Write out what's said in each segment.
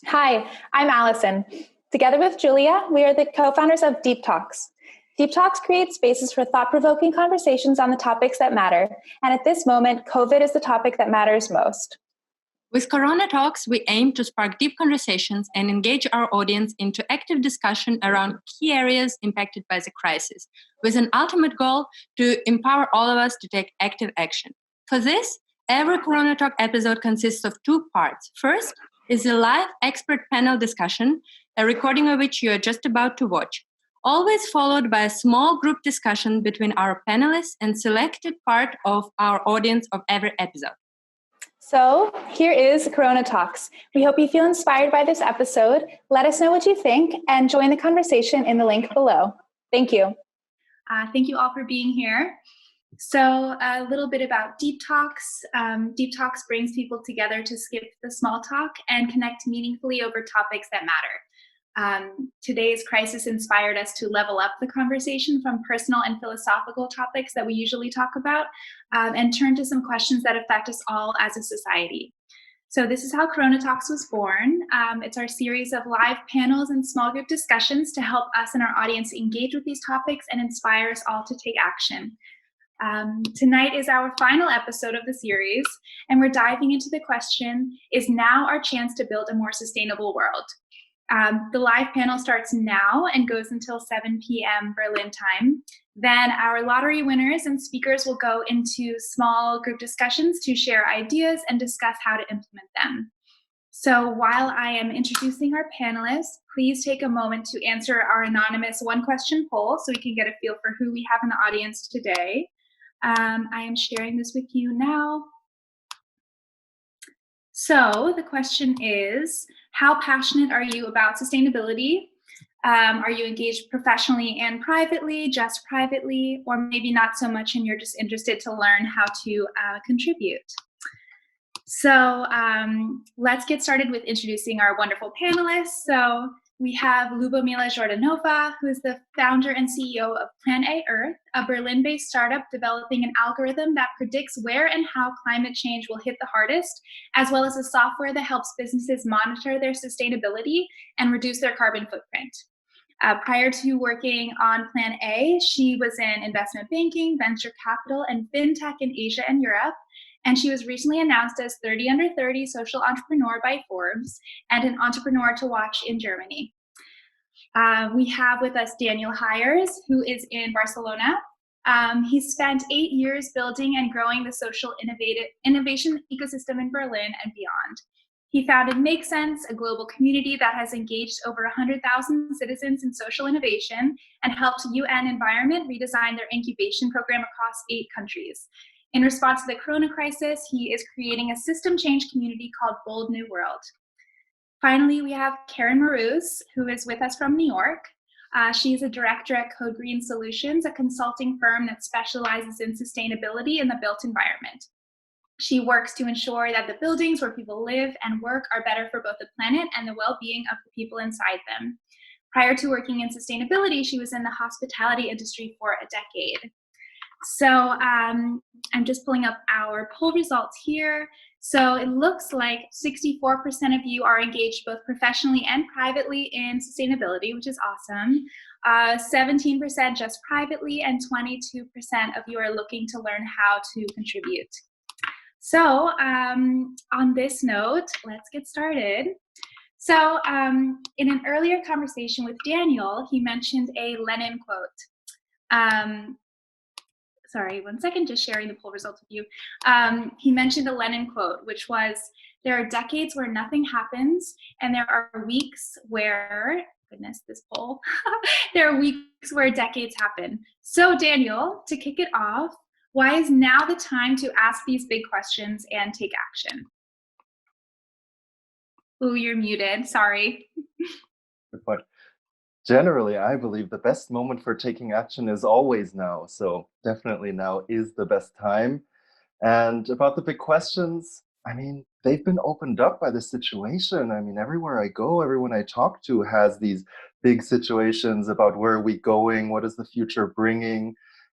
Hi, I'm Allison. Together with Julia, we are the co-founders of Deep Talks. Deep Talks creates spaces for thought-provoking conversations on the topics that matter. And at this moment, COVID is the topic that matters most. With Corona Talks, we aim to spark deep conversations and engage our audience into active discussion around key areas impacted by the crisis, with an ultimate goal to empower all of us to take active action. For this, every Corona Talk episode consists of two parts. First is a live expert panel discussion, a recording of which you are just about to watch, always followed by a small group discussion between our panelists and selected part of our audience of every episode. So here is Corona Talks. We hope you feel inspired by this episode. Let us know what you think and join the conversation in the link below. Thank you. Thank you all for being here. So a little bit about Deep Talks. Deep Talks brings people together to skip the small talk and connect meaningfully over topics that matter. Today's crisis inspired us to level up the conversation from personal and philosophical topics that we usually talk about and turn to some questions that affect us all as a society. So this is how Corona Talks was born. It's our series of live panels and small group discussions to help us and our audience engage with these topics and inspire us all to take action. Tonight is our final episode of the series, and we're diving into the question, is now our chance to build a more sustainable world? The live panel starts now and goes until 7 p.m. Berlin time. Then our lottery winners and speakers will go into small group discussions to share ideas and discuss how to implement them. So while I am introducing our panelists, please take a moment to answer our anonymous one-question poll so we can get a feel for who we have in the audience today. I am sharing this with you now. So the question is, how passionate are you about sustainability? Are you engaged professionally and privately, just privately, or maybe not so much and you're just interested to learn how to contribute? So let's get started with introducing our wonderful panelists. So we have Lubomila Jordanova, who is the founder and CEO of PlanA.Earth, a Berlin-based startup developing an algorithm that predicts where and how climate change will hit the hardest, as well as a software that helps businesses monitor their sustainability and reduce their carbon footprint. Prior to working on Plan A, she was in investment banking, venture capital, and fintech in Asia and Europe. And she was recently announced as 30 under 30 social entrepreneur by Forbes and an entrepreneur to watch in Germany. We have with us Daniel Hires, who is in Barcelona. He spent 8 years building and growing the social innovation ecosystem in Berlin and beyond. He founded MakeSense, a global community that has engaged over 100,000 citizens in social innovation and helped UN Environment redesign their incubation program across 8 countries. In response to the Corona crisis, he is creating a system change community called Bold New World. Finally, we have Karen Marouz, who is with us from New York. She's a director at Code Green Solutions, a consulting firm that specializes in sustainability in the built environment. She works to ensure that the buildings where people live and work are better for both the planet and the well-being of the people inside them. Prior to working in sustainability, she was in the hospitality industry for a decade. So I'm just pulling up our poll results here. So it looks like 64% of you are engaged both professionally and privately in sustainability, which is awesome. 17% just privately, and 22% of you are looking to learn how to contribute. So on this note, let's get started. So in an earlier conversation with Daniel, he mentioned a Lenin quote. Sorry, one second, just sharing the poll results with you. He mentioned a Lenin quote, which was, there are decades where nothing happens, and there are weeks where, goodness, this poll, there are weeks where decades happen. So Daniel, to kick it off, why is now the time to ask these big questions and take action? Oh, you're muted, sorry. Good point. Generally, I believe the best moment for taking action is always now. So definitely now is the best time. And about the big questions, I mean, they've been opened up by the situation. I mean, everywhere I go, everyone I talk to has these big situations about where are we going, what is the future bringing.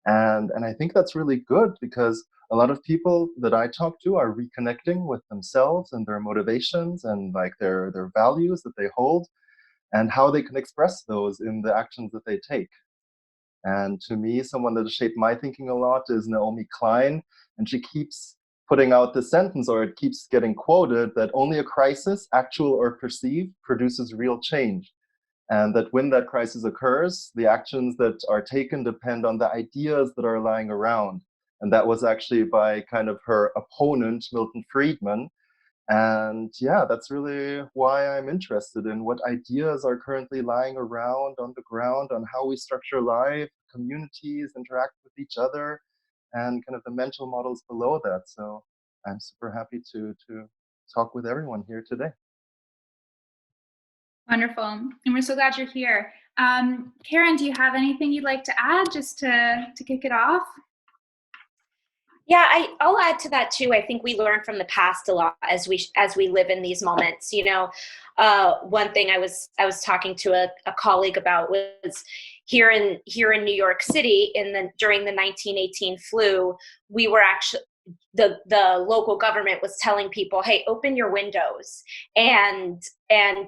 And I think that's really good because a lot of people that I talk to are reconnecting with themselves and their motivations and like their values that they hold and how they can express those in the actions that they take. And to me, someone that has shaped my thinking a lot is Naomi Klein. And she keeps putting out this sentence, or it keeps getting quoted, that only a crisis, actual or perceived, produces real change. And that when that crisis occurs, the actions that are taken depend on the ideas that are lying around. And that was actually by kind of her opponent, Milton Friedman. And yeah, that's really why I'm interested in what ideas are currently lying around on the ground on how we structure life, communities interact with each other, and kind of the mental models below that. So I'm super happy to talk with everyone here today. Wonderful. And we're so glad you're here. Karen, do you have anything you'd like to add just to kick it off? Yeah, I'll add to that too. I think we learn from the past a lot as we live in these moments. One thing I was talking to a colleague about was here in New York City during the 1918 flu, we were actually the local government was telling people, hey, open your windows and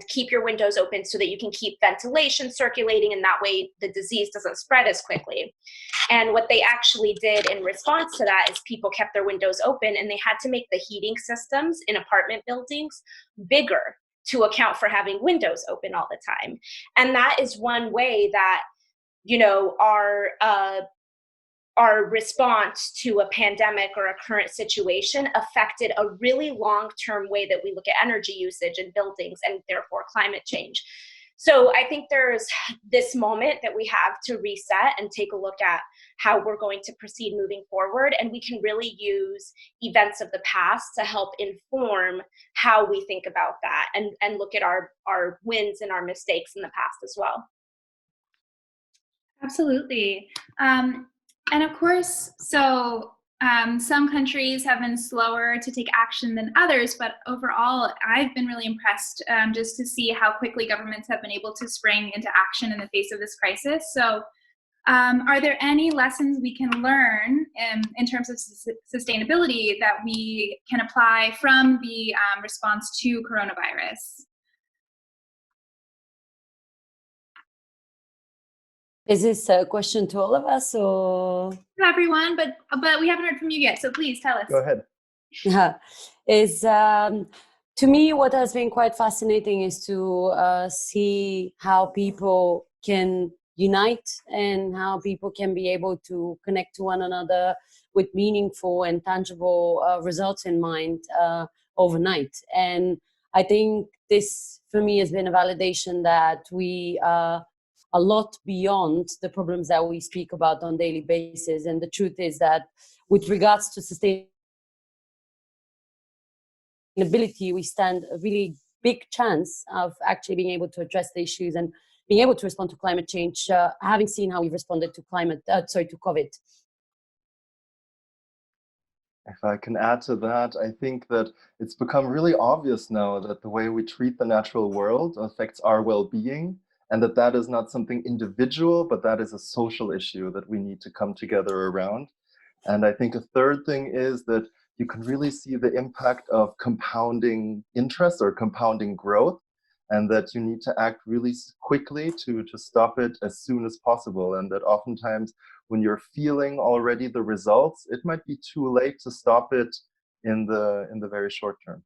keep your windows open so that you can keep ventilation circulating, and that way the disease doesn't spread as quickly. And what they actually did in response to that is people kept their windows open, and they had to make the heating systems in apartment buildings bigger to account for having windows open all the time. And that is one way that, our response to a pandemic or a current situation affected a really long-term way that we look at energy usage in buildings and therefore climate change. So I think there's this moment that we have to reset and take a look at how we're going to proceed moving forward. And we can really use events of the past to help inform how we think about that and look at our wins and our mistakes in the past as well. Absolutely. And of course, so some countries have been slower to take action than others, but overall, I've been really impressed just to see how quickly governments have been able to spring into action in the face of this crisis. So are there any lessons we can learn in terms of sustainability that we can apply from the response to coronavirus? Is this a question to all of us or? Everyone, but we haven't heard from you yet, so please tell us. Go ahead. To me, what has been quite fascinating is to see how people can unite and how people can be able to connect to one another with meaningful and tangible results in mind overnight. And I think this, for me, has been a validation that we are a lot beyond the problems that we speak about on a daily basis. And the truth is that with regards to sustainability, we stand a really big chance of actually being able to address the issues and being able to respond to climate change, having seen how we've responded to to COVID. If I can add to that, I think that it's become really obvious now that the way we treat the natural world affects our well-being, and that is not something individual, but that is a social issue that we need to come together around. And I think a third thing is that you can really see the impact of compounding interest or compounding growth, and that you need to act really quickly to stop it as soon as possible. And that oftentimes when you're feeling already the results, it might be too late to stop it in the very short term.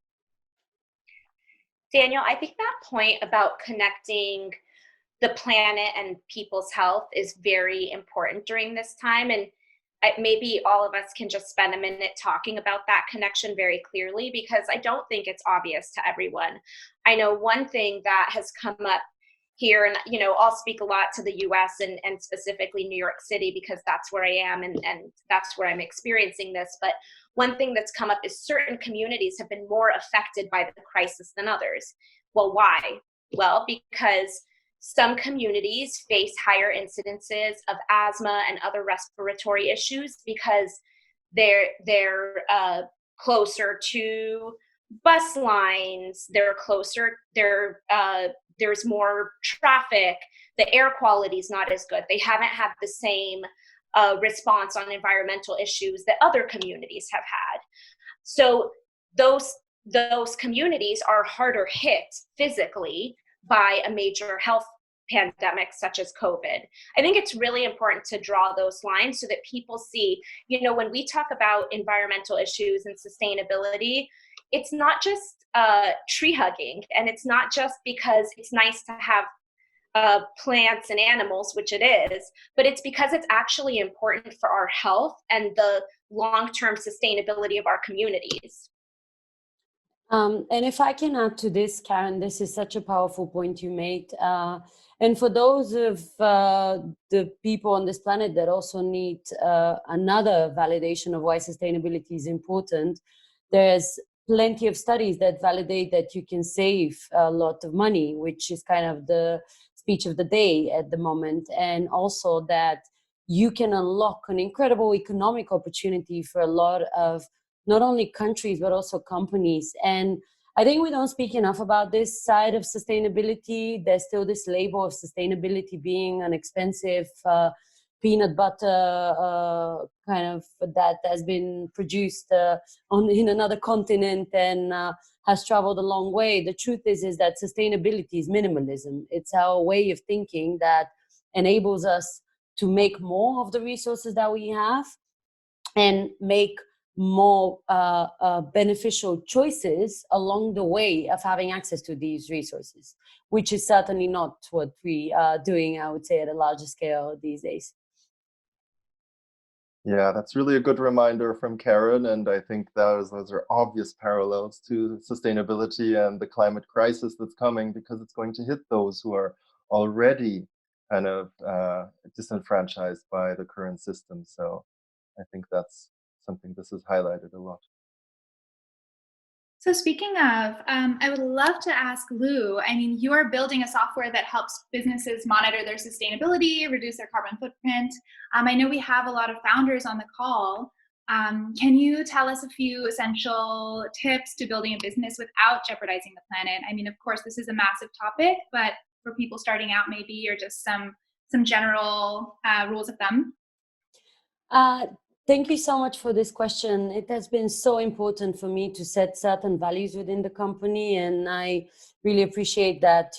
Daniel, I think that point about connecting the planet and people's health is very important during this time. And maybe all of us can just spend a minute talking about that connection very clearly, because I don't think it's obvious to everyone. I know one thing that has come up here, and I'll speak a lot to the US and specifically New York City, because that's where I am and that's where I'm experiencing this. But one thing that's come up is certain communities have been more affected by the crisis than others. Well, why? Well, because some communities face higher incidences of asthma and other respiratory issues because they're closer to bus lines, there's more traffic, the air quality is not as good. They haven't had the same response on environmental issues that other communities have had. So those communities are harder hit physically by a major health pandemic such as COVID. I think it's really important to draw those lines so that people see, when we talk about environmental issues and sustainability, it's not just tree hugging, and it's not just because it's nice to have plants and animals, which it is, but it's because it's actually important for our health and the long-term sustainability of our communities. And if I can add to this, Karen, this is such a powerful point you made. And for those of the people on this planet that also need another validation of why sustainability is important, there's plenty of studies that validate that you can save a lot of money, which is kind of the speech of the day at the moment. And also that you can unlock an incredible economic opportunity for a lot of not only countries, but also companies. And I think we don't speak enough about this side of sustainability. There's still this label of sustainability being an expensive peanut butter kind of that has been produced in another continent and has traveled a long way. The truth is that sustainability is minimalism. It's our way of thinking that enables us to make more of the resources that we have and make more beneficial choices along the way of having access to these resources, which is certainly not what we are doing, I would say, at a larger scale these days. Yeah, that's really a good reminder from Karen, and I think those are obvious parallels to sustainability and the climate crisis that's coming, because it's going to hit those who are already kind of disenfranchised by the current system. So I think that's something this has highlighted a lot. So speaking of, I would love to ask Lou, I mean, you are building a software that helps businesses monitor their sustainability, reduce their carbon footprint. I know we have a lot of founders on the call. Can you tell us a few essential tips to building a business without jeopardizing the planet? I mean, of course, this is a massive topic, but for people starting out maybe, or just some general rules of thumb. Thank you so much for this question. It has been so important for me to set certain values within the company, and I really appreciate that,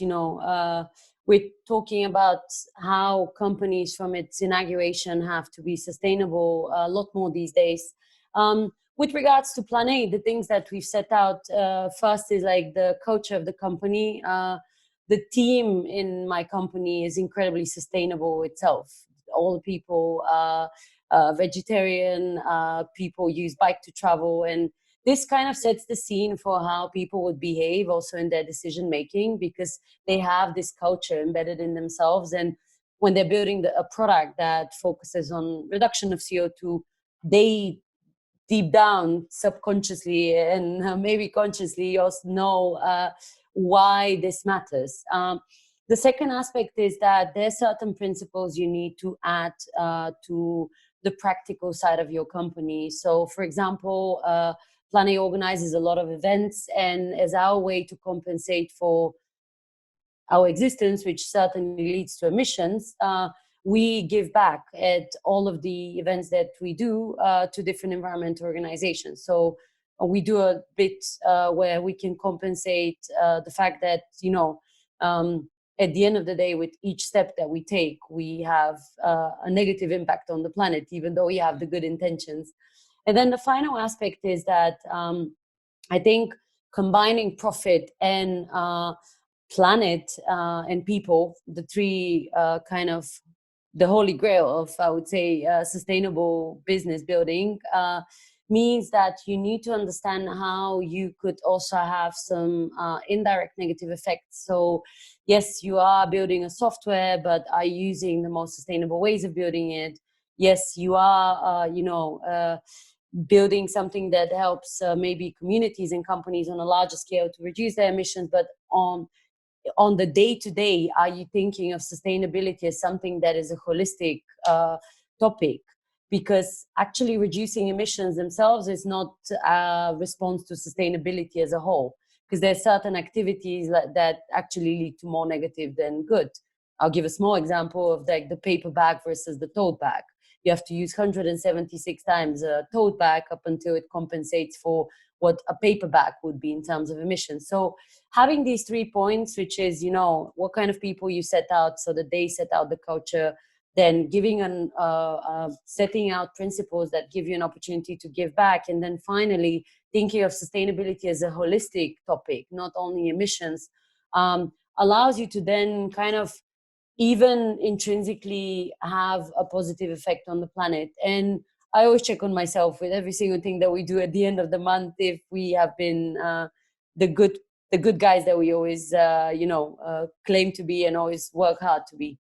we're talking about how companies from its inauguration have to be sustainable a lot more these days. With regards to PlanA, the things that we've set out, first is like the culture of the company. The team in my company is incredibly sustainable itself. All the people vegetarian, people use bike to travel, and this kind of sets the scene for how people would behave also in their decision making, because they have this culture embedded in themselves. And when they're building a product that focuses on reduction of CO2, they deep down subconsciously and maybe consciously also know why this matters. The second aspect is that there are certain principles you need to add to the practical side of your company. So, for example, PlanA organizes a lot of events, and as our way to compensate for our existence, which certainly leads to emissions, we give back at all of the events that we do to different environmental organizations. So we do a bit where we can compensate the fact that, at the end of the day, with each step that we take, we have a negative impact on the planet, even though we have the good intentions. And then the final aspect is that I think combining profit and planet and people, the three kind of the holy grail of, I would say, sustainable business building, means that you need to understand how you could also have some indirect negative effects. So yes, you are building a software, but are you using the most sustainable ways of building it? Yes, you are, building something that helps maybe communities and companies on a larger scale to reduce their emissions, but on the day-to-day, are you thinking of sustainability as something that is a holistic topic? Because actually reducing emissions themselves is not a response to sustainability as a whole, because there are certain activities that actually lead to more negative than good. I'll give a small example of like the paper bag versus the tote bag. you have to use 176 times a tote bag up until it compensates for what a paper bag would be in terms of emissions. So having these 3 points, which is, you know, what kind of people you set out so that they set out the culture, then giving setting out principles that give you an opportunity to give back, and then finally thinking of sustainability as a holistic topic, not only emissions, allows you to then kind of even intrinsically have a positive effect on the planet. And I always check on myself with every single thing that we do at the end of the month, if we have been the good guys that we always claim to be and always work hard to be.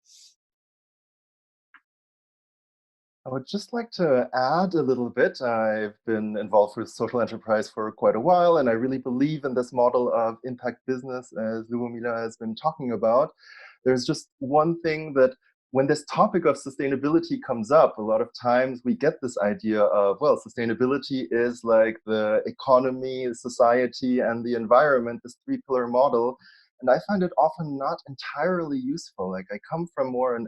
I would just like to add a little bit. I've been involved with social enterprise for quite a while, and I really believe in this model of impact business, as Lubomila has been talking about. There's just one thing that when this topic of sustainability comes up, a lot of times we get this idea of, well, sustainability is like the economy, society, and the environment, this three-pillar model. And I find it often not entirely useful. Like, I come from more an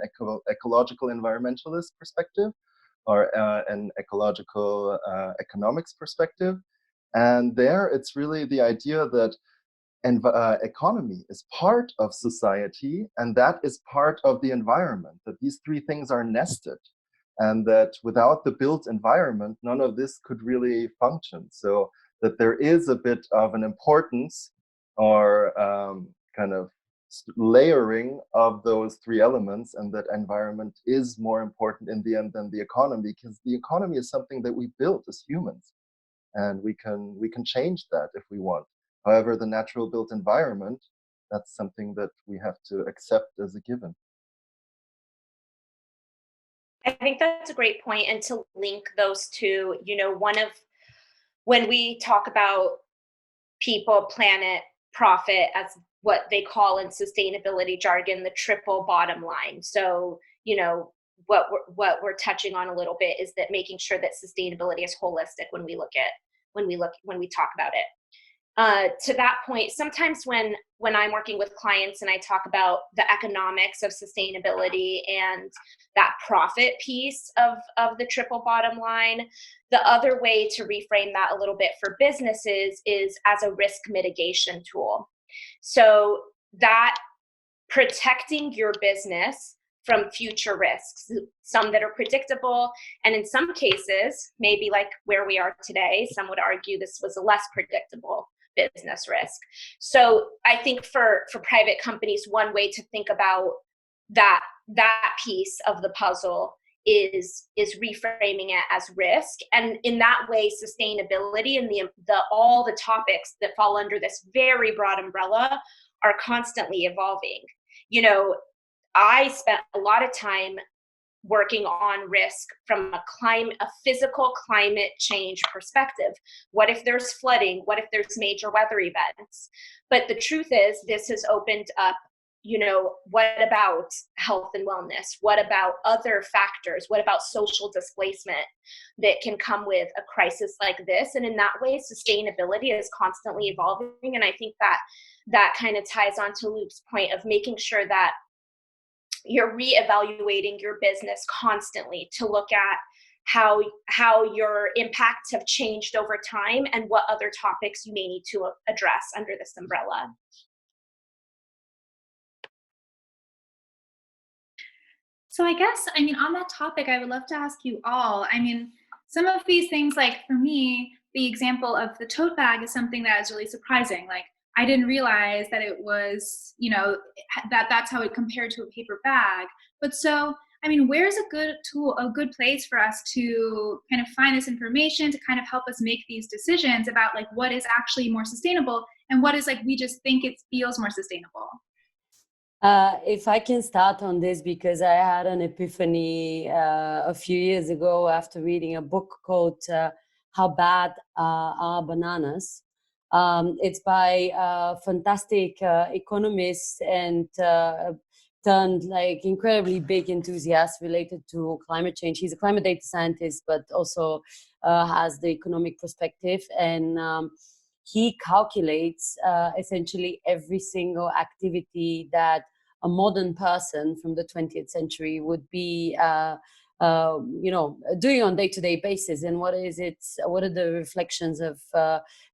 ecological environmentalist perspective, or an ecological economics perspective. And there it's really the idea that economy is part of society, and that is part of the environment, that these three things are nested, and that without the built environment, none of this could really function. So that there is a bit of an importance or kind of layering of those three elements, and that environment is more important in the end than the economy, because the economy is something that we built as humans, and we can change that if we want. However, the natural built environment, that's something that we have to accept as a given. I think that's a great point. And to link those two, you know, when we talk about people, planet, profit, as what they call in sustainability jargon, the triple bottom line. So, you know, what we're touching on a little bit is that making sure that sustainability is holistic when we talk about it. To that point, sometimes when I'm working with clients and I talk about the economics of sustainability and that profit piece of the triple bottom line, the other way to reframe that a little bit for businesses is as a risk mitigation tool. So that protecting your business from future risks, some that are predictable, and in some cases, maybe like where we are today, some would argue this was a less predictable business risk. So I think for private companies, one way to think about that piece of the puzzle is reframing it as risk. And in that way, sustainability and all the topics that fall under this very broad umbrella are constantly evolving. You know, I spent a lot of time working on risk from a physical climate change perspective. What if there's flooding? What if there's major weather events? But the truth is, this has opened up, you know, what about health and wellness? What about other factors? What about social displacement that can come with a crisis like this? And in that way, sustainability is constantly evolving. And I think that kind of ties on to Luke's point of making sure that you're reevaluating your business constantly to look at how your impacts have changed over time and what other topics you may need to address under this umbrella. So I guess, I mean, on that topic, I would love to ask you all, I mean, some of these things, like for me, the example of the tote bag is something that is really surprising. Like, I didn't realize that it was, you know, that's how it compared to a paper bag. But so, I mean, where's a good tool, a good place for us to kind of find this information to kind of help us make these decisions about like what is actually more sustainable and what is like we just think it feels more sustainable? If I can start on this, because I had an epiphany a few years ago after reading a book called How Bad Are Bananas? It's by a fantastic economist and turned like incredibly big enthusiast related to climate change. He's a climate data scientist, but also has the economic perspective. And he calculates essentially every single activity that a modern person from the 20th century would be doing on day-to-day basis, and what are the reflections of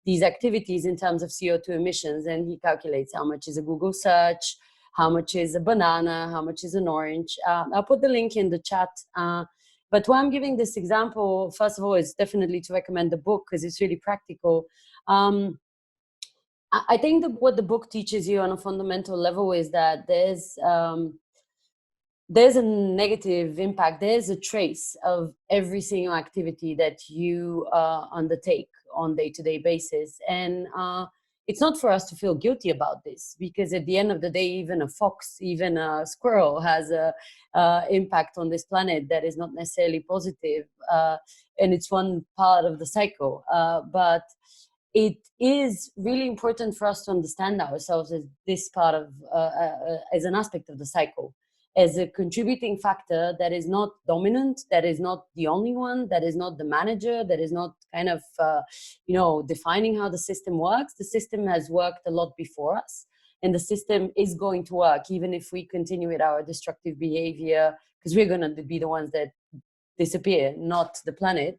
these activities in terms of CO2 emissions. And he calculates how much is a Google search, how much is a banana, how much is an orange. I'll put the link in the chat. But why I'm giving this example, first of all, is definitely to recommend the book because it's really practical. I think what the book teaches you on a fundamental level is that there's a negative impact. There's a trace of every single activity that you undertake on day-to-day basis. And it's not for us to feel guilty about this, because at the end of the day, even a fox, even a squirrel has a impact on this planet that is not necessarily positive. And it's one part of the cycle. But it is really important for us to understand ourselves as this part of, as an aspect of the cycle, as a contributing factor that is not dominant, that is not the only one, that is not the manager, that is not kind of, defining how the system works. The system has worked a lot before us, and the system is going to work even if we continue with our destructive behavior, because we're going to be the ones that disappear, not the planet.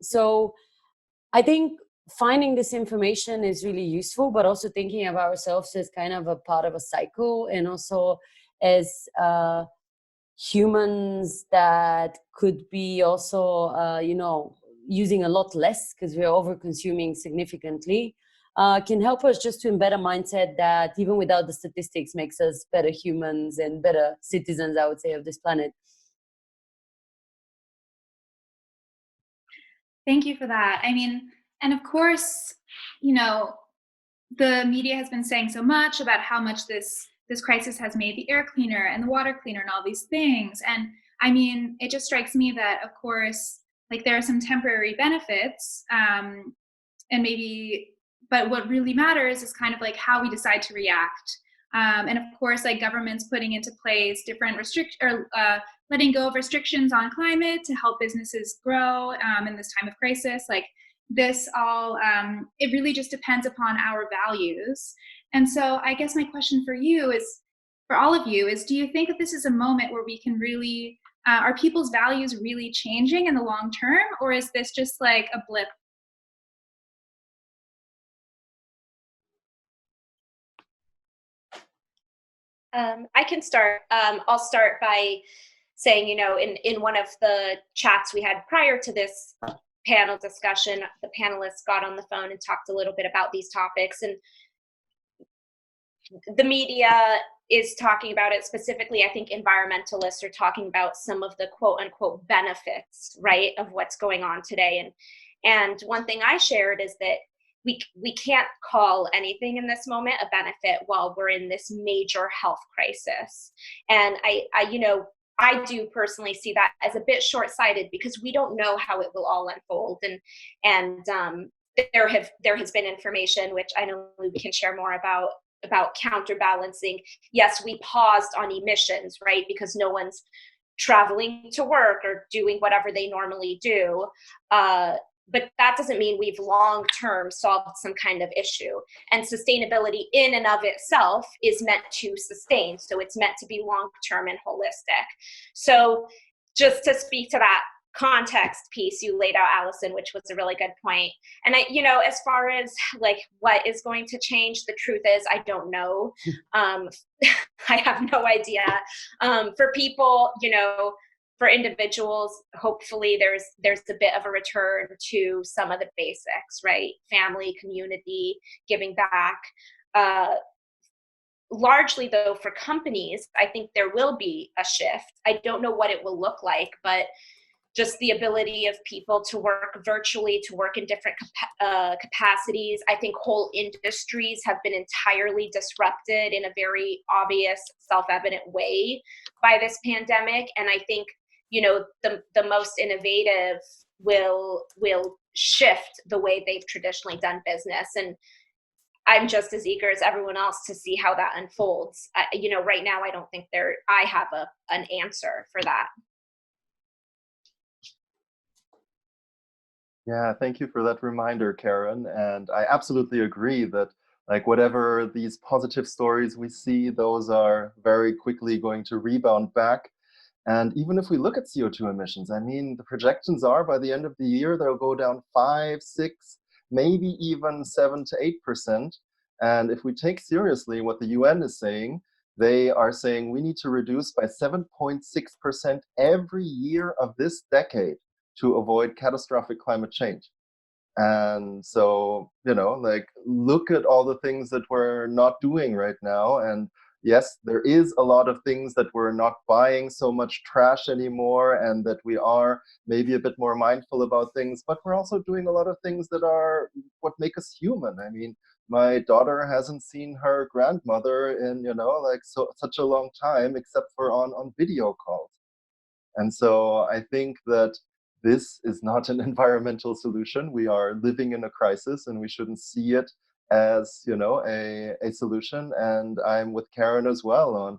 So I think finding this information is really useful, but also thinking of ourselves as kind of a part of a cycle, and also as humans that could be also, using a lot less because we're over consuming significantly, can help us just to embed a mindset that even without the statistics makes us better humans and better citizens, I would say, of this planet. Thank you for that. I mean, and of course, the media has been saying so much about how much this crisis has made the air cleaner and the water cleaner and all these things. And I mean, it just strikes me that, of course, like there are some temporary benefits, and maybe, but what really matters is kind of like how we decide to react. And of course, like governments putting into place different letting go of restrictions on climate to help businesses grow in this time of crisis. Like this all, it really just depends upon our values. And so I guess my question for you is, for all of you, is do you think that this is a moment where we can really, are people's values really changing in the long term, or is this just like a blip? I can start. I'll start by saying, in one of the chats we had prior to this panel discussion, the panelists got on the phone and talked a little bit about these topics, and the media is talking about it specifically. I think environmentalists are talking about some of the quote unquote benefits, right, of what's going on today. And one thing I shared is that we can't call anything in this moment a benefit while we're in this major health crisis. And I do personally see that as a bit short-sighted, because we don't know how it will all unfold. And there has been information, which I know we can share more about counterbalancing. Yes, we paused on emissions, right? Because no one's traveling to work or doing whatever they normally do. But that doesn't mean we've long-term solved some kind of issue. And sustainability in and of itself is meant to sustain. So it's meant to be long-term and holistic. So just to speak to that context piece you laid out, Allison, which was a really good point. And as far as like what is going to change, the truth is I don't know. I have no idea. For people, for individuals, hopefully there's a bit of a return to some of the basics, right? Family, community, giving back. Largely though, for companies, I think there will be a shift. I don't know what it will look like, but just the ability of people to work virtually, to work in different capacities. I think whole industries have been entirely disrupted in a very obvious, self-evident way by this pandemic. And I think, the most innovative will shift the way they've traditionally done business. And I'm just as eager as everyone else to see how that unfolds. Right now, I don't think I have an answer for that. Yeah, thank you for that reminder, Karen. And I absolutely agree that like whatever these positive stories we see, those are very quickly going to rebound back. And even if we look at CO2 emissions, I mean, the projections are by the end of the year, they'll go down 5, 6, maybe even 7 to 8%. And if we take seriously what the UN is saying, they are saying we need to reduce by 7.6% every year of this decade to avoid catastrophic climate change. And so, like, look at all the things that we're not doing right now. And yes, there is a lot of things that we're not buying so much trash anymore, and that we are maybe a bit more mindful about things, but we're also doing a lot of things that are what make us human. I mean, my daughter hasn't seen her grandmother in, like such a long time, except for on video calls. And so I think that this is not an environmental solution. We are living in a crisis, and we shouldn't see it as, a solution. And I'm with Karen as well on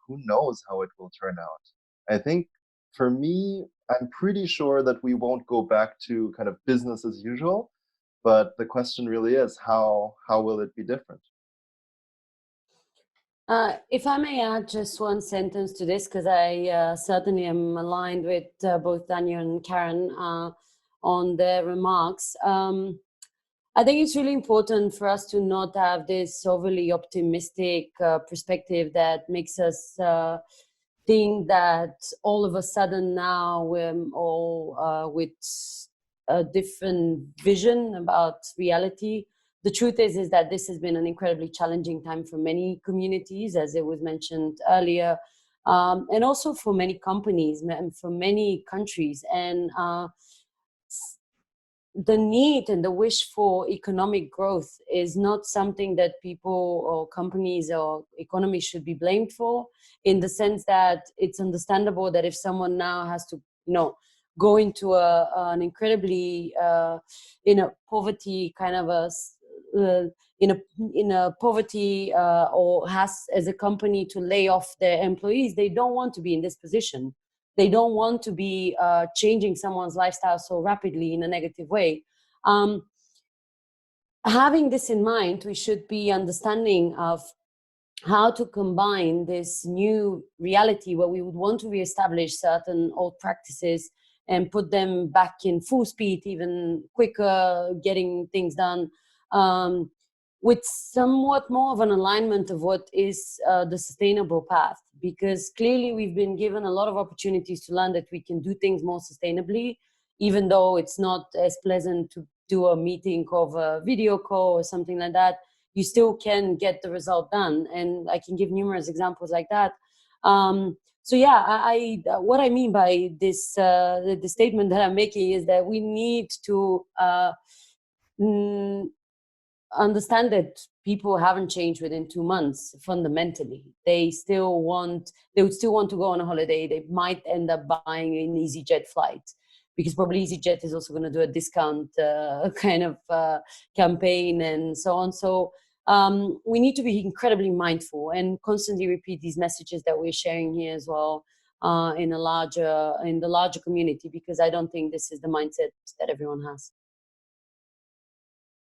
who knows how it will turn out. I think for me, I'm pretty sure that we won't go back to kind of business as usual. But the question really is, how will it be different? If I may add just one sentence to this, because I certainly am aligned with both Daniel and Karen on their remarks. I think it's really important for us to not have this overly optimistic perspective that makes us think that all of a sudden now we're all with a different vision about reality. The truth is that this has been an incredibly challenging time for many communities, as it was mentioned earlier, and also for many companies and for many countries. And the need and the wish for economic growth is not something that people or companies or economies should be blamed for, in the sense that it's understandable that if someone now has to, go into an incredibly, poverty kind of in a poverty or has as a company to lay off their employees, they don't want to be in this position. They don't want to be changing someone's lifestyle so rapidly in a negative way. Having this in mind, we should be understanding of how to combine this new reality where we would want to reestablish certain old practices and put them back in full speed, even quicker, getting things done, with somewhat more of an alignment of what is the sustainable path. Because clearly we've been given a lot of opportunities to learn that we can do things more sustainably, even though it's not as pleasant to do a meeting over video call or something like that. You still can get the result done. And I can give numerous examples like that. So yeah, I what I mean by this, the statement that I'm making is that we need to understand that people haven't changed within 2 months fundamentally. They would still want to go on a holiday. They might end up buying an EasyJet flight, because probably EasyJet is also going to do a discount kind of campaign and so on. So we need to be incredibly mindful and constantly repeat these messages that we're sharing here as well in the larger community, because I don't think this is the mindset that everyone has.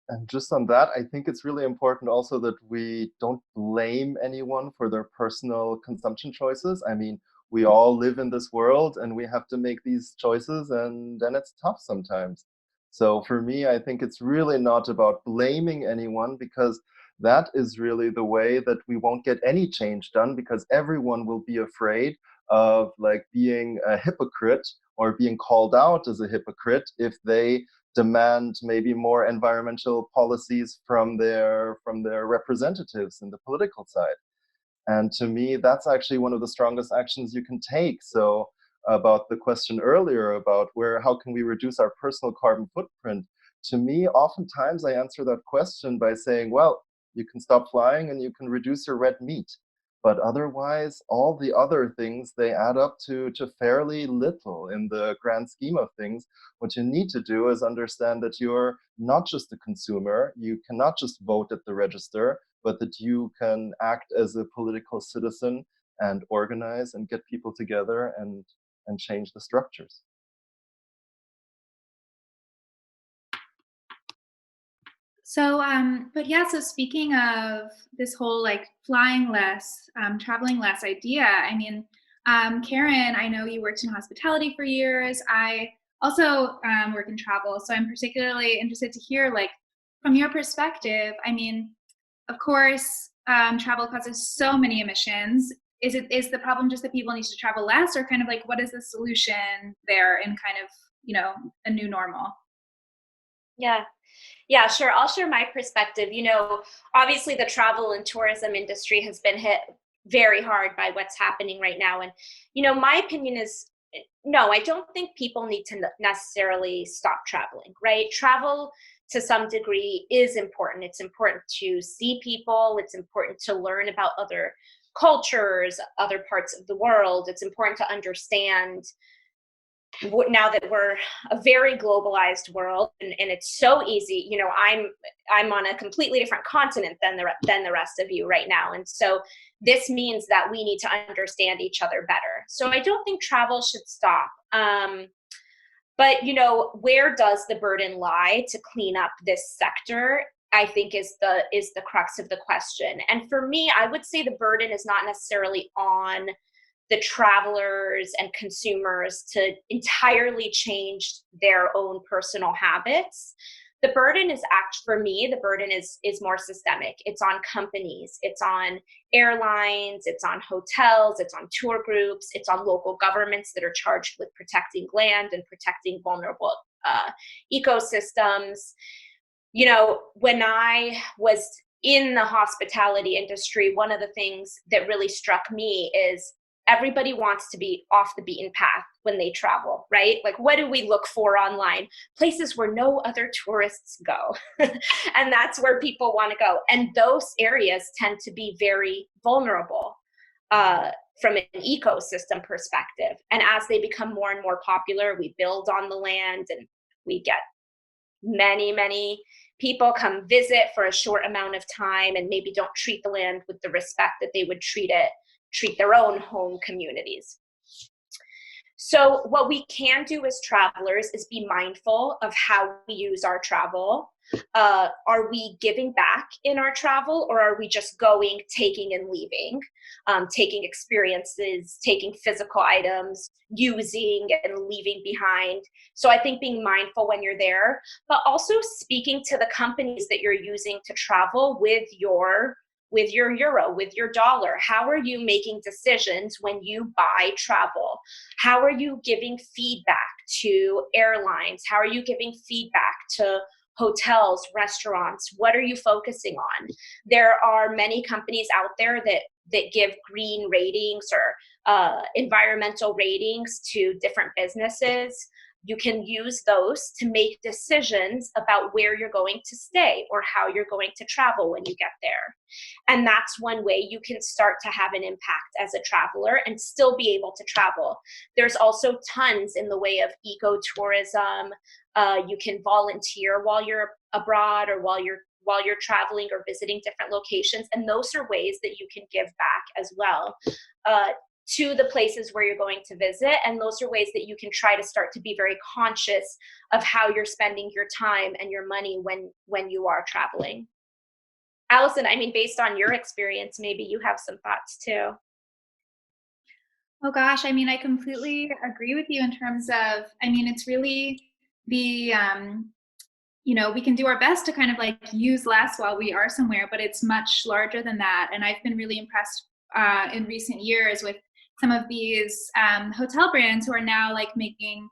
And just on that, I think it's really important also that we don't blame anyone for their personal consumption choices. I mean, we all live in this world and we have to make these choices, and then it's tough sometimes. So for me, I think it's really not about blaming anyone, because that is really the way that we won't get any change done, because everyone will be afraid of like being a hypocrite or being called out as a hypocrite if they demand maybe more environmental policies from their representatives in the political side. And to me, that's actually one of the strongest actions you can take. So about the question earlier about how can we reduce our personal carbon footprint, to me, oftentimes I answer that question by saying, well, you can stop flying and you can reduce your red meat. But otherwise, all the other things, they add up to fairly little in the grand scheme of things. What you need to do is understand that you're not just a consumer. You cannot just vote at the register, but that you can act as a political citizen and organize and get people together and change the structures. So, but yeah, so speaking of this whole like flying less, traveling less idea, I mean, Karen, I know you worked in hospitality for years. I also work in travel, so I'm particularly interested to hear, like, from your perspective. I mean, of course, travel causes so many emissions. Is the problem just that people need to travel less, or kind of like what is the solution there in kind of, a new normal? Yeah. Yeah, sure. I'll share my perspective. Obviously the travel and tourism industry has been hit very hard by what's happening right now. And, my opinion is no, I don't think people need to necessarily stop traveling, right? Travel to some degree is important. It's important to see people, it's important to learn about other cultures, other parts of the world. It's important to understand now that we're a very globalized world, and it's so easy. I'm on a completely different continent than the rest of you right now, and so this means that we need to understand each other better. So I don't think travel should stop. But where does the burden lie to clean up this sector, I think, is the crux of the question. And for me, I would say the burden is not necessarily on the travelers and consumers to entirely change their own personal habits. The burden is for me, the burden is more systemic. It's on companies, it's on airlines, it's on hotels, it's on tour groups, it's on local governments that are charged with protecting land and protecting vulnerable ecosystems. When I was in the hospitality industry, one of the things that really struck me is everybody wants to be off the beaten path when they travel, right? Like, what do we look for online? Places where no other tourists go. And that's where people want to go. And those areas tend to be very vulnerable from an ecosystem perspective. And as they become more and more popular, we build on the land and we get many, many people come visit for a short amount of time and maybe don't treat the land with the respect that they would treat their own home communities. So what we can do as travelers is be mindful of how we use our travel. Are we giving back in our travel, or are we just going, taking and leaving, taking experiences, taking physical items, using and leaving behind? So I think being mindful when you're there, but also speaking to the companies that you're using to travel with your euro, with your dollar. How are you making decisions when you buy travel? How are you giving feedback to airlines? How are you giving feedback to hotels, restaurants? What are you focusing on? There are many companies out there that give green ratings or environmental ratings to different businesses. You can use those to make decisions about where you're going to stay or how you're going to travel when you get there. And that's one way you can start to have an impact as a traveler and still be able to travel. There's also tons in the way of ecotourism. You can volunteer while you're abroad or while you're traveling or visiting different locations. And those are ways that you can give back as well to the places where you're going to visit. And those are ways that you can try to start to be very conscious of how you're spending your time and your money when you are traveling. Allison, I mean, based on your experience, maybe you have some thoughts too. Oh gosh, I mean, I completely agree with you in terms of, I mean, it's really the, we can do our best to kind of like use less while we are somewhere, but it's much larger than that. And I've been really impressed in recent years with some of these hotel brands who are now like making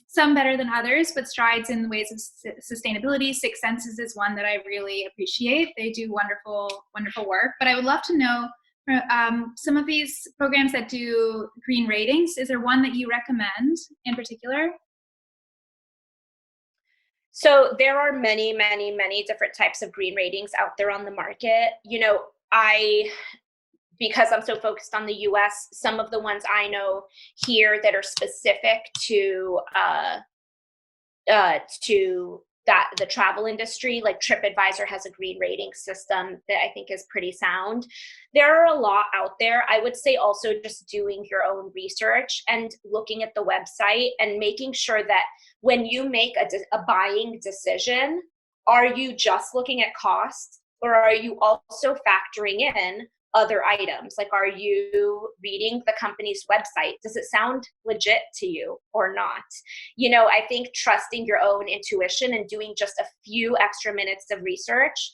some better than others, but strides in the ways of sustainability. Six Senses is one that I really appreciate. They do wonderful, wonderful work. But I would love to know some of these programs that do green ratings. Is there one that you recommend in particular? So there are many, many, many different types of green ratings out there on the market. Because I'm so focused on the US, some of the ones I know here that are specific to the travel industry, like TripAdvisor has a green rating system that I think is pretty sound. There are a lot out there. I would say also just doing your own research and looking at the website and making sure that when you make a buying decision, are you just looking at cost, or are you also factoring in other items? Like, are you reading the company's website? Does it sound legit to you or not? I think trusting your own intuition and doing just a few extra minutes of research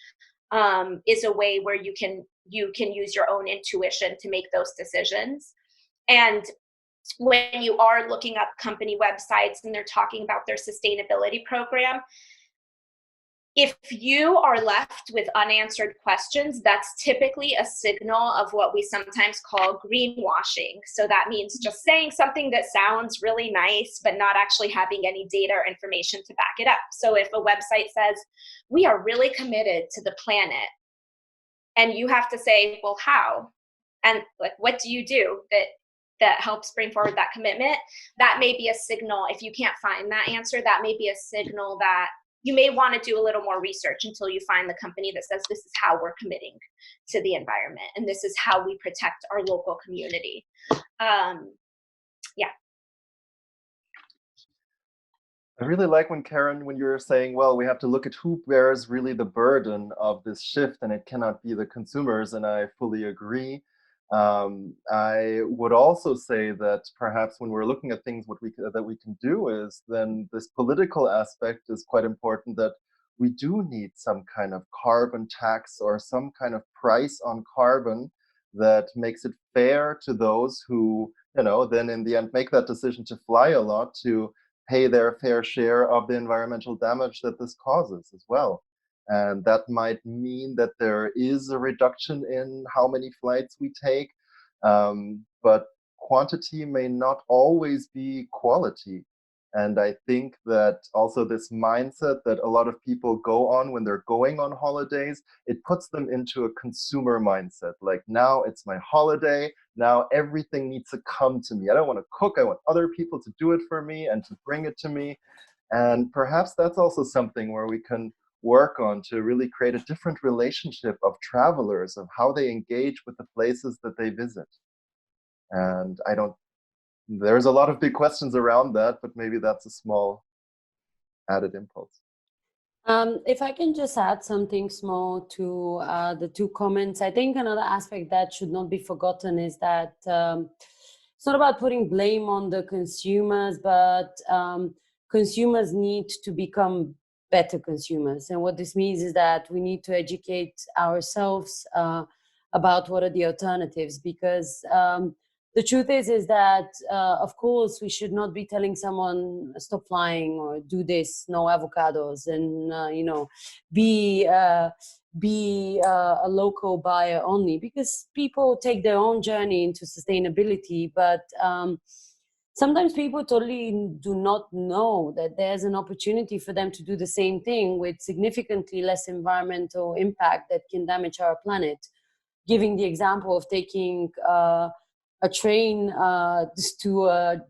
is a way where you can use your own intuition to make those decisions. And when you are looking up company websites and they're talking about their sustainability program, if you are left with unanswered questions, that's typically a signal of what we sometimes call greenwashing. So that means just saying something that sounds really nice, but not actually having any data or information to back it up. So if a website says, we are really committed to the planet, and you have to say, well, how? And like, what do you do that helps bring forward that commitment? That may be a signal. If you can't find that answer, that may be a signal that you may want to do a little more research until you find the company that says, this is how we're committing to the environment, and this is how we protect our local community. Yeah. I really like when you're saying, well, we have to look at who bears really the burden of this shift, and it cannot be the consumers, and I fully agree. I would also say that perhaps when we're looking at things, that we can do is then this political aspect is quite important, that we do need some kind of carbon tax or some kind of price on carbon that makes it fair to those who, then in the end make that decision to fly a lot, to pay their fair share of the environmental damage that this causes as well. And that might mean that there is a reduction in how many flights we take, but quantity may not always be quality. And I think that also this mindset that a lot of people go on when they're going on holidays, it puts them into a consumer mindset. Like, now it's my holiday, now everything needs to come to me. I don't want to cook, I want other people to do it for me and to bring it to me. And perhaps that's also something where we can work on to really create a different relationship of travelers, of how they engage with the places that they visit. And there's a lot of big questions around that, but maybe that's a small added impulse. If I can just add something small to the two comments, I think another aspect that should not be forgotten is that it's not about putting blame on the consumers, but consumers need to become better consumers. And what this means is that we need to educate ourselves about what are the alternatives, because the truth is that, of course, we should not be telling someone stop flying or do this, no avocados, and be a local buyer only, because people take their own journey into sustainability. But sometimes people totally do not know that there's an opportunity for them to do the same thing with significantly less environmental impact that can damage our planet. Giving the example of taking a train to a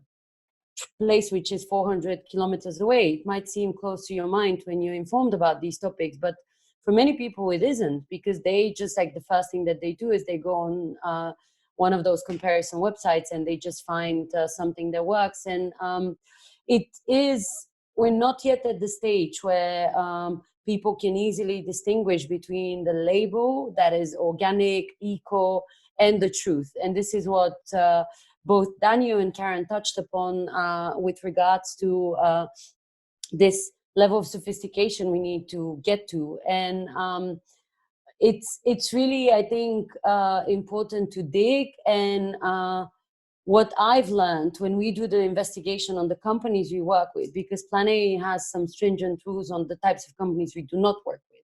place which is 400 kilometers away. It might seem close to your mind when you're informed about these topics, but for many people it isn't, because they just, like, the first thing that they do is they go on one of those comparison websites and they just find something that works. And we're not yet at the stage where people can easily distinguish between the label that is organic, eco, and the truth. And this is what both Daniel and Karen touched upon with regards to this level of sophistication we need to get to. And it's really, I think, important to dig. And what I've learned when we do the investigation on the companies we work with, because PlanA has some stringent rules on the types of companies we do not work with.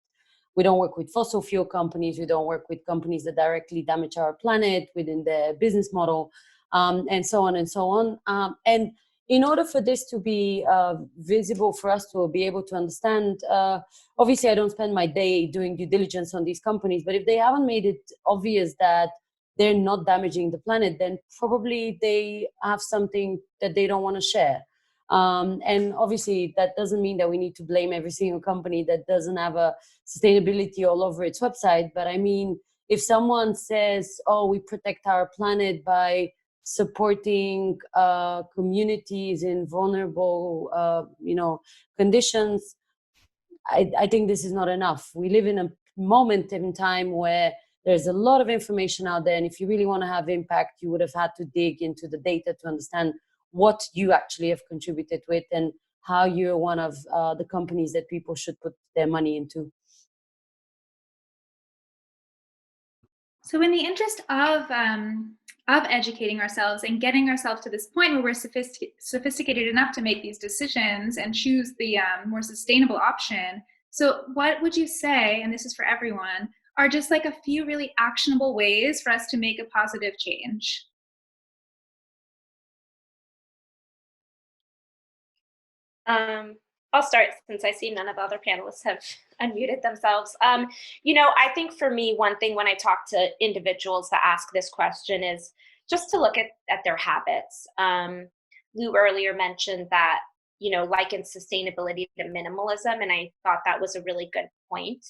We don't work with fossil fuel companies. We don't work with companies that directly damage our planet within their business model, and so on and so on. And in order for this to be visible for us to be able to understand, obviously I don't spend my day doing due diligence on these companies, but if they haven't made it obvious that they're not damaging the planet, then probably they have something that they don't want to share. And obviously that doesn't mean that we need to blame every single company that doesn't have a sustainability all over its website. But I mean, if someone says, oh, we protect our planet by supporting communities in vulnerable conditions, I think this is not enough. We live in a moment in time where there's a lot of information out there. And if you really want to have impact, you would have had to dig into the data to understand what you actually have contributed with and how you're one of the companies that people should put their money into. So in the interest of educating ourselves and getting ourselves to this point where we're sophisticated enough to make these decisions and choose the more sustainable option, so what would you say, and this is for everyone, are just like a few really actionable ways for us to make a positive change? I'll start since I see none of the other panelists have unmuted themselves. I think for me, one thing when I talk to individuals that ask this question is just to look at their habits. Lou earlier mentioned that, liken sustainability to minimalism, and I thought that was a really good point.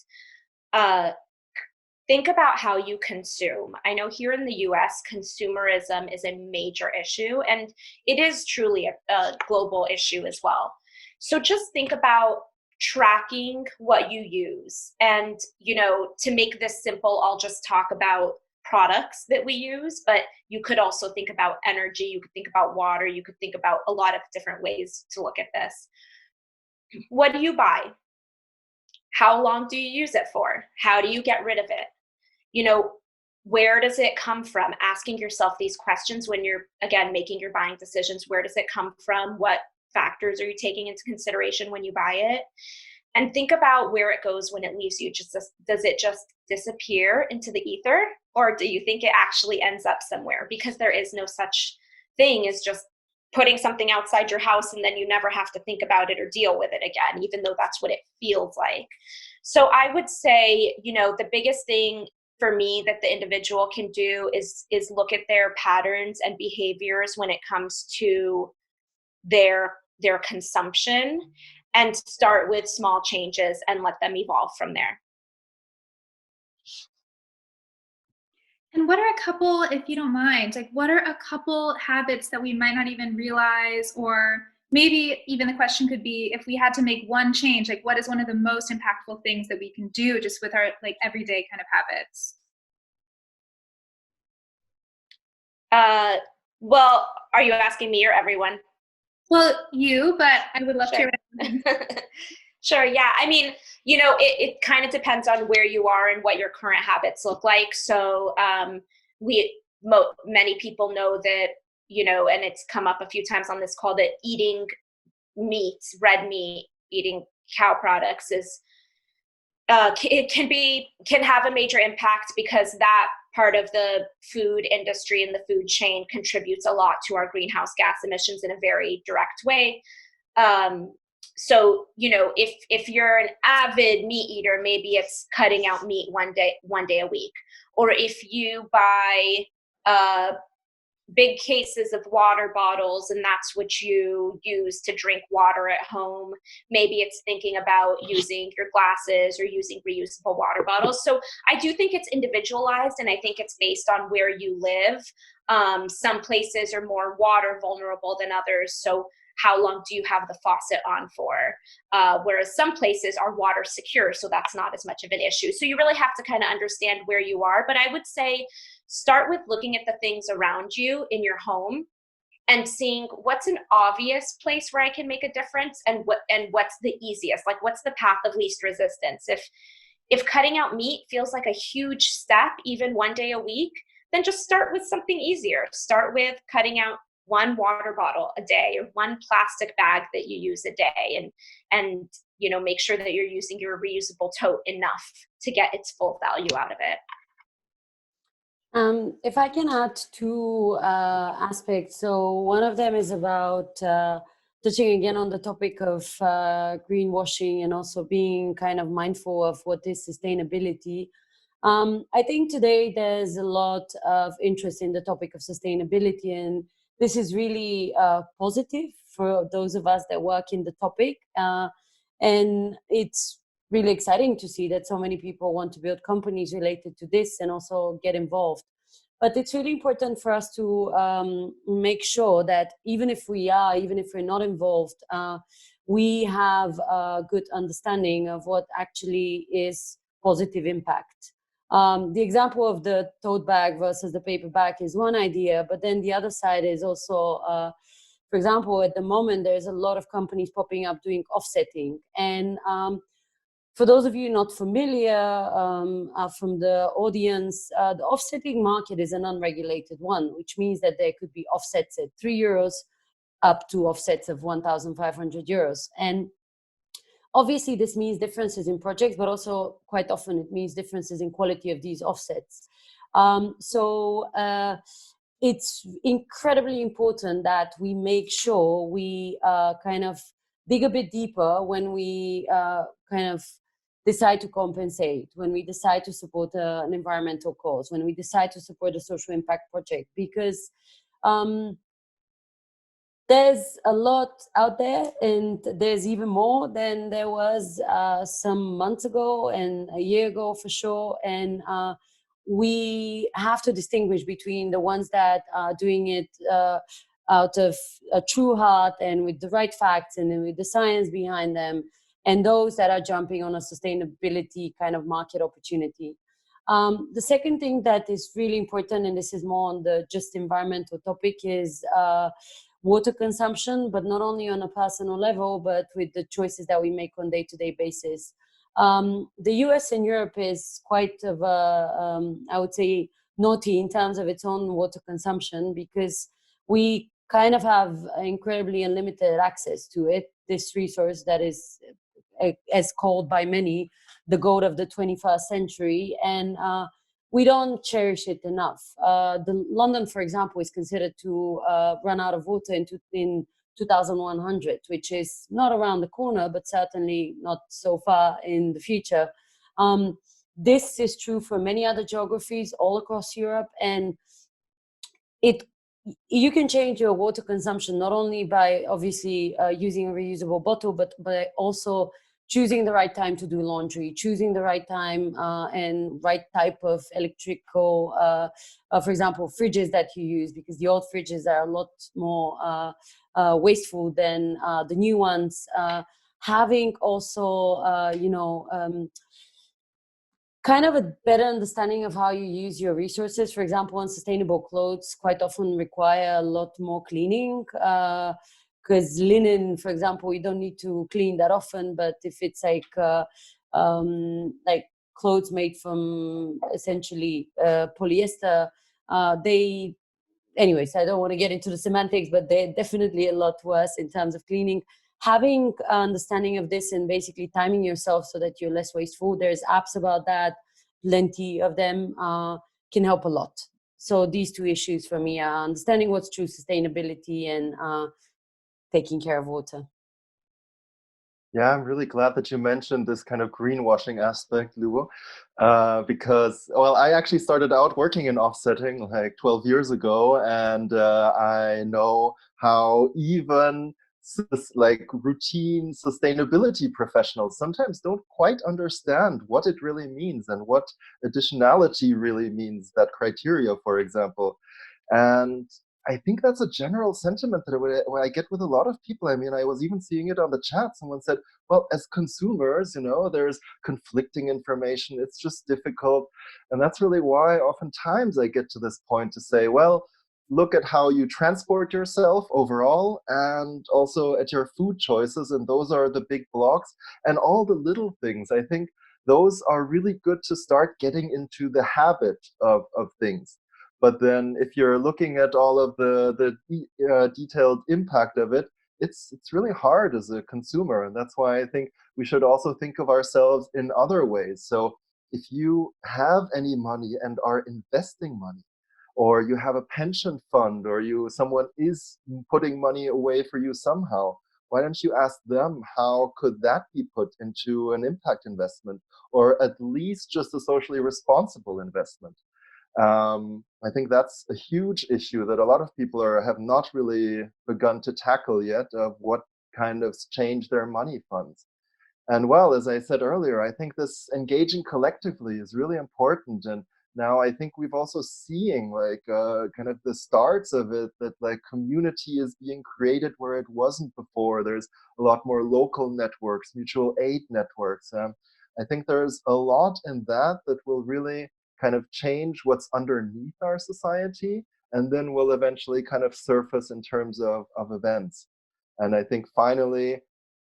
Think about how you consume. I know here in the US, consumerism is a major issue, and it is truly a global issue as well. So just think about tracking what you use. And, to make this simple, I'll just talk about products that we use, but you could also think about energy, you could think about water, you could think about a lot of different ways to look at this. What do you buy? How long do you use it for? How do you get rid of it? Where does it come from? Asking yourself these questions when you're, again, making your buying decisions. Where does it come from? What factors are you taking into consideration when you buy it? And think about where it goes when it leaves you. Does it just disappear into the ether? Or do you think it actually ends up somewhere? Because there is no such thing as just putting something outside your house and then you never have to think about it or deal with it again, even though that's what it feels like. So I would say, the biggest thing for me that the individual can do is look at their patterns and behaviors when it comes to their consumption and start with small changes and let them evolve from there. And what are a couple, if you don't mind, what are a couple habits that we might not even realize, or maybe even the question could be, if we had to make one change, what is one of the most impactful things that we can do just with our everyday kind of habits? Well, are you asking me or everyone? Well, you, but I would love Sure. to. Sure. Yeah. I mean, it kind of depends on where you are and what your current habits look like. So many people know that, and it's come up a few times on this call, that eating meat, red meat, eating cow products is it can have a major impact, because that part of the food industry and the food chain contributes a lot to our greenhouse gas emissions in a very direct way. So, if you're an avid meat eater, maybe it's cutting out meat one day a week. Or if you buy big cases of water bottles and that's what you use to drink water at home, maybe it's thinking about using your glasses or using reusable water bottles. So I do think it's individualized, and I think it's based on where you live. Some places are more water vulnerable than others, so how long do you have the faucet on for? Whereas some places are water secure, so that's not as much of an issue. So you really have to kind of understand where you are. But I would say start with looking at the things around you in your home and seeing what's an obvious place where I can make a difference, and what's the easiest, what's the path of least resistance. If cutting out meat feels like a huge step, even one day a week, then just start with something easier. Start with cutting out one water bottle a day or one plastic bag that you use a day, and make sure that you're using your reusable tote enough to get its full value out of it. If I can add two aspects. So one of them is about touching again on the topic of greenwashing and also being kind of mindful of what is sustainability. I think today there's a lot of interest in the topic of sustainability, and this is really positive for those of us that work in the topic. And it's really exciting to see that so many people want to build companies related to this and also get involved. But it's really important for us to make sure that even if we're not involved, we have a good understanding of what actually is positive impact. The example of the tote bag versus the paper bag is one idea, but then the other side is also, for example, at the moment, there's a lot of companies popping up doing offsetting. And for those of you not familiar from the audience, the offsetting market is an unregulated one, which means that there could be offsets at €3 up to offsets of €1,500. And obviously, this means differences in projects, but also quite often it means differences in quality of these offsets. It's incredibly important that we make sure we kind of dig a bit deeper when we kind of decide to compensate, when we decide to support an environmental cause, when we decide to support a social impact project, because there's a lot out there, and there's even more than there was some months ago and a year ago for sure. And we have to distinguish between the ones that are doing it out of a true heart and with the right facts and with the science behind them, and those that are jumping on a sustainability kind of market opportunity. The second thing that is really important, and this is more on the just environmental topic, is water consumption, but not only on a personal level, but with the choices that we make on day-to-day basis. The US and Europe is quite of a, I would say, naughty in terms of its own water consumption, because we kind of have incredibly unlimited access to it, this resource that is, as called by many, the gold of the 21st century. And we don't cherish it enough. London, for example, is considered to run out of water in 2100, which is not around the corner, but certainly not so far in the future. This is true for many other geographies all across Europe, and you can change your water consumption not only by obviously using a reusable bottle, but by also choosing the right time to do laundry, choosing the right time and right type of electrical, for example, fridges that you use, because the old fridges are a lot more wasteful than the new ones. Having also, kind of a better understanding of how you use your resources. For example, unsustainable clothes quite often require a lot more cleaning. Because linen, for example, you don't need to clean that often, but if it's like clothes made from essentially polyester, anyways, I don't want to get into the semantics, but they're definitely a lot worse in terms of cleaning. Having understanding of this and basically timing yourself so that you're less wasteful, there's apps about that, plenty of them, can help a lot. So these two issues for me are understanding what's true sustainability and taking care of water. Yeah, I'm really glad that you mentioned this kind of greenwashing aspect, Lubo, because, well, I actually started out working in offsetting like 12 years ago, and I know how even like routine sustainability professionals sometimes don't quite understand what it really means and what additionality really means, that criteria, for example. And I think that's a general sentiment that I get with a lot of people. I mean, I was even seeing it on the chat. Someone said, well, as consumers, there's conflicting information. It's just difficult. And that's really why oftentimes I get to this point to say, well, look at how you transport yourself overall and also at your food choices. And those are the big blocks. And all the little things, I think those are really good to start getting into the habit of things. But then if you're looking at all of the detailed impact of it, it's really hard as a consumer. And that's why I think we should also think of ourselves in other ways. So if you have any money and are investing money, or you have a pension fund, or someone is putting money away for you somehow, why don't you ask them how could that be put into an impact investment, or at least just a socially responsible investment? I think that's a huge issue that a lot of people have not really begun to tackle yet, of what kind of change their money funds. And well, as I said earlier, I think this engaging collectively is really important. And now I think we've also seeing like kind of the starts of it, that like community is being created where it wasn't before. There's a lot more local networks, mutual aid networks. I think there's a lot in that will really kind of change what's underneath our society, and then will eventually kind of surface in terms of events. And I think finally,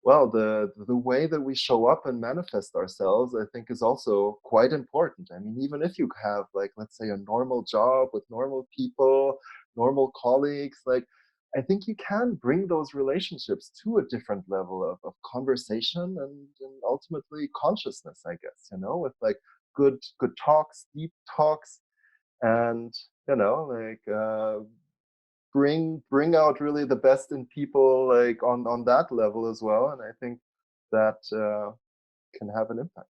well, the way that we show up and manifest ourselves, I think, is also quite important. I mean, even if you have, like, let's say, a normal job with normal people, normal colleagues, like, I think you can bring those relationships to a different level of conversation and ultimately consciousness, I guess, with like good talks, deep talks, and bring out really the best in people, like on that level as well. And I think that can have an impact.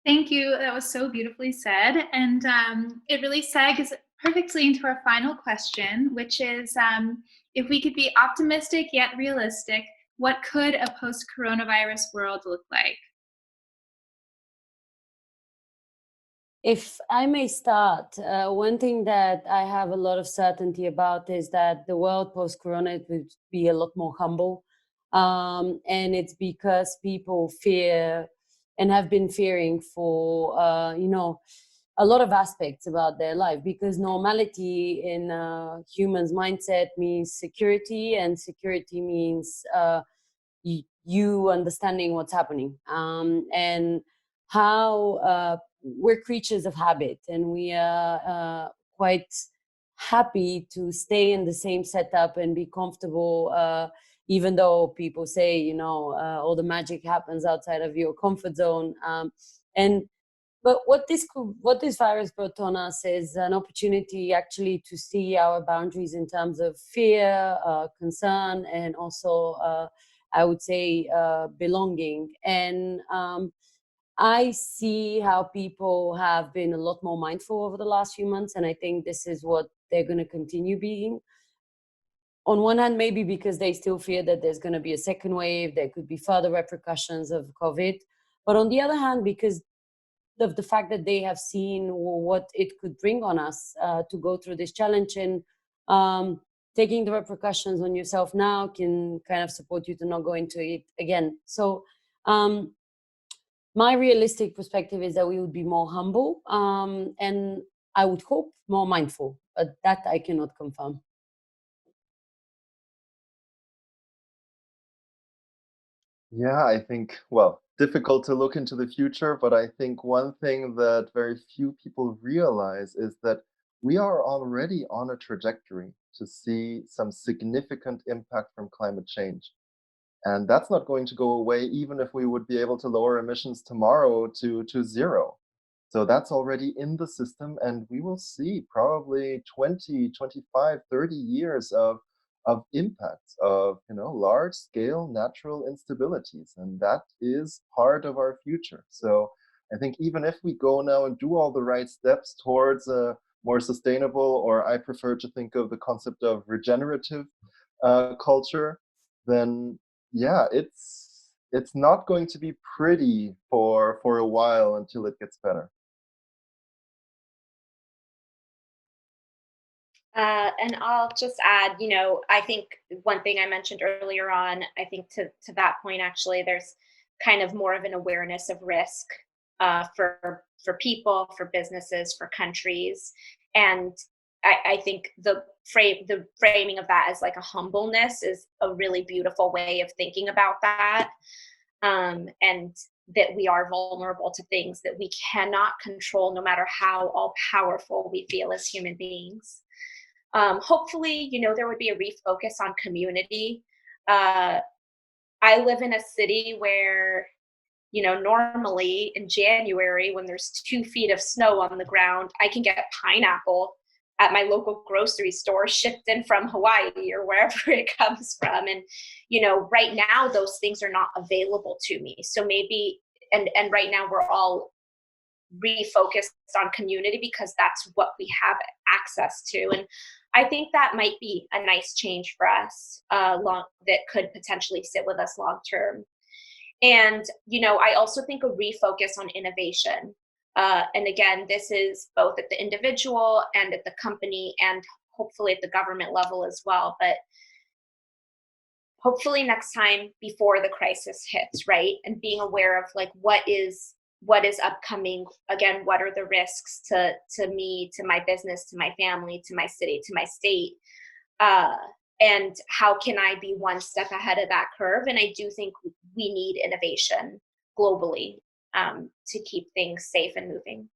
Thank you. That was so beautifully said. And it really segues perfectly into our final question, which is if we could be optimistic yet realistic, what could a post-coronavirus world look like? If I may start, one thing that I have a lot of certainty about is that the world post-corona will be a lot more humble. And it's because people fear and have been fearing for, a lot of aspects about their life, because normality in humans' mindset means security, and security means you understanding what's happening, and how we're creatures of habit, and we are quite happy to stay in the same setup and be comfortable, even though people say, all the magic happens outside of your comfort zone. But what this virus brought on us is an opportunity actually to see our boundaries in terms of fear, concern, and also I would say belonging. And I see how people have been a lot more mindful over the last few months, and I think this is what they're going to continue being. On one hand, maybe because they still fear that there's going to be a second wave, there could be further repercussions of COVID. But on the other hand, because of the fact that they have seen what it could bring on us to go through this challenge, and taking the repercussions on yourself now can kind of support you to not go into it again. So my realistic perspective is that we would be more humble, and I would hope more mindful, but that I cannot confirm. Yeah, I think, well, difficult to look into the future, but I think one thing that very few people realize is that we are already on a trajectory to see some significant impact from climate change. And that's not going to go away even if we would be able to lower emissions tomorrow to zero. So that's already in the system, and we will see probably 20, 25, 30 years of impacts of large scale natural instabilities, and that is part of our future. So I think even if we go now and do all the right steps towards a more sustainable, or I prefer to think of the concept of regenerative culture, then yeah, it's not going to be pretty for a while until it gets better. And I'll just add, I think one thing I mentioned earlier on, I think to that point, actually, there's kind of more of an awareness of risk for people, for businesses, for countries, and I think the framing of that as like a humbleness is a really beautiful way of thinking about that, and that we are vulnerable to things that we cannot control, no matter how all powerful we feel as human beings. Hopefully, there would be a refocus on community. I live in a city where, normally in January, when there's 2 feet of snow on the ground, I can get pineapple at my local grocery store shipped in from Hawaii or wherever it comes from. And, right now those things are not available to me. So maybe, and right now we're all refocused on community because that's what we have access to. And I think that might be a nice change for us, that could potentially sit with us long term. And, I also think a refocus on innovation. And again, this is both at the individual and at the company and hopefully at the government level as well. But hopefully next time before the crisis hits, right? And being aware of like, what is what is upcoming. Again, what are the risks to me, to my business, to my family, to my city, to my state? And how can I be one step ahead of that curve? And I do think we need innovation globally to keep things safe and moving.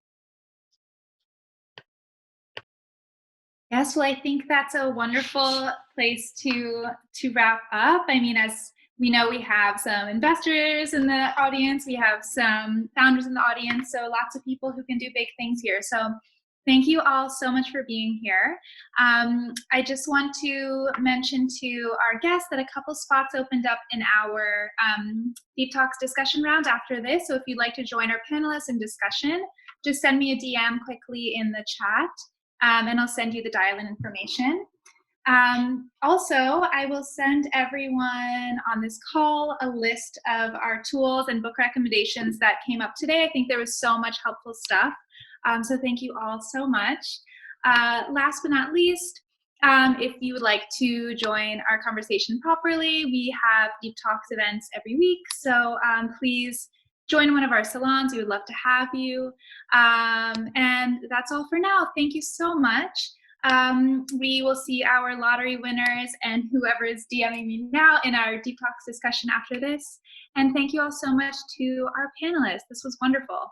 Yes, well, I think that's a wonderful place to wrap up. I mean, as we know, we have some investors in the audience, we have some founders in the audience, so lots of people who can do big things here. So thank you all so much for being here. I just want to mention to our guests that a couple spots opened up in our Deep Talks discussion round after this. So if you'd like to join our panelists in discussion, just send me a DM quickly in the chat. And I'll send you the dial-in information. Also, I will send everyone on this call a list of our tools and book recommendations that came up today. I think there was so much helpful stuff. So thank you all so much. Last but not least, if you would like to join our conversation properly, we have Deep Talks events every week. So please join one of our salons. We would love to have you. And that's all for now. Thank you so much. We will see our lottery winners and whoever is DMing me now in our Deep Talks discussion after this. And thank you all so much to our panelists. This was wonderful.